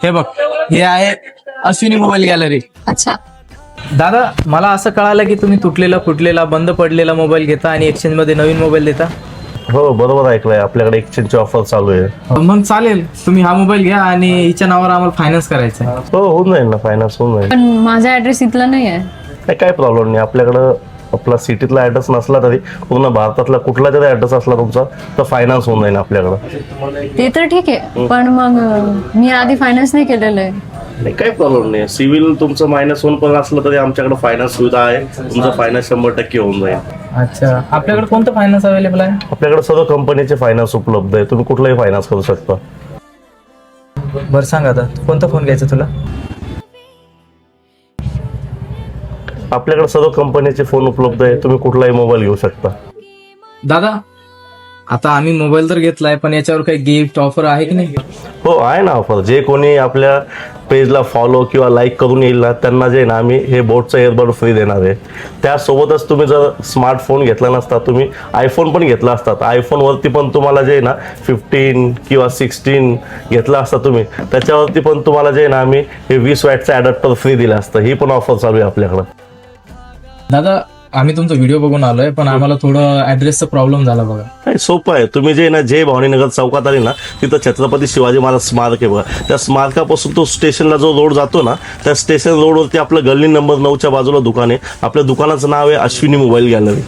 हे बघ, हे आहे अश्विनी मोबाईल गॅलरी. अच्छा. दादा, मला असं कळालं की तुम्ही तुटलेला फुटलेला बंद पडलेला मोबाईल घेता आणि एक्सचेंज मध्ये नवीन मोबाईल देता. हो बरोबर ऐकलंय, आपल्याकडे एक्सचेंजची ऑफर चालू आहे. मग चालेल, तुम्ही हा मोबाईल घ्या आणि हिच्या नावावर आम्हाला फायनान्स करायचं आहे. हो होऊन जाईल ना, फायनान्स होऊन जाईल. पण माझा ऍड्रेस इथला नाही आहे. काय प्रॉब्लेम नाही, आपल्याकडं आपला सिटीतला ऍड्रेस नसला तरी पूर्ण भारतातला कुठला जरी ऍड्रेस असला तुमचा तर फायनान्स होऊन जाईल आपल्याकडं. ते तर ठीक आहे, पण मग मी आधी फायनान्स नाही केलेलं आहे. नाही काही प्रॉब्लेम नाही, सिव्हिल तुमचं -1 पण असलं तरी आमच्याकडे फायनान्स सुविधा आहे. तुमचं फायनान्स 100% होऊन जाईल. अच्छा, आपल्याकडे कोणतं फायनान्स अवेलेबल आहे? आपल्याकडे सर्व कंपनीचे फायनान्स उपलब्ध आहे, तुम्ही कुठलाही फायनान्स करू शकता. बरं सांग आता, कोणता फोन घ्यायचा तुला? आपल्याकडे सर्व कंपनीचे फोन उपलब्ध आहे, तुम्ही कुठलाही मोबाईल घेऊ शकता. दादा, आता आम्ही मोबाईल तर घेतलाय, पण याच्यावर काही गिफ्ट ऑफर आहे की नाही? हो आहे ना ऑफर. जे कोणी आपल्या पेजला फॉलो किंवा लाईक करून येईल ना त्यांना जे ना आम्ही हे बोटचं इयरबड फ्री देणार आहे. त्यासोबतच तुम्ही जर स्मार्टफोन घेतला नसता, तुम्ही आयफोन पण घेतला असता, आयफोनवरती पण तुम्हाला जे ना 15 किंवा 16 घेतला असता तुम्ही, त्याच्यावरती पण तुम्हाला जे ना आम्ही हे 20 वॅटचं ॲडॅप्टर फ्री दिलं असतं. ही पण ऑफर चालू आहे आपल्याकडं. दादा, आम्ही तुमचा व्हिडिओ बघून आलोय, पण आम्हाला थोडं ऍड्रेसचा प्रॉब्लेम झाला बघा. काय सोपं आहे, तुम्ही जे ना जे भवानीनगर चौकात आले ना तिथं छत्रपती शिवाजी महाराज स्मारक आहे बघा. त्या स्मारकापासून तो स्टेशनला जो रोड जातो ना, त्या स्टेशन रोडवरती आपलं गल्ली नंबर 9च्या बाजूला दुकान आहे. आपल्या दुकानाचं नाव आहे अश्विनी मोबाईल गॅलरी.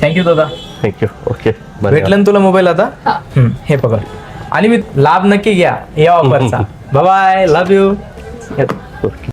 थँक्यू दादा. थँक्यू. ओके, भेटलं ना तुला मोबाईल आता? हे पकड आणि मी लाभ नक्की घ्या या ऑफरचा. Bye, love you.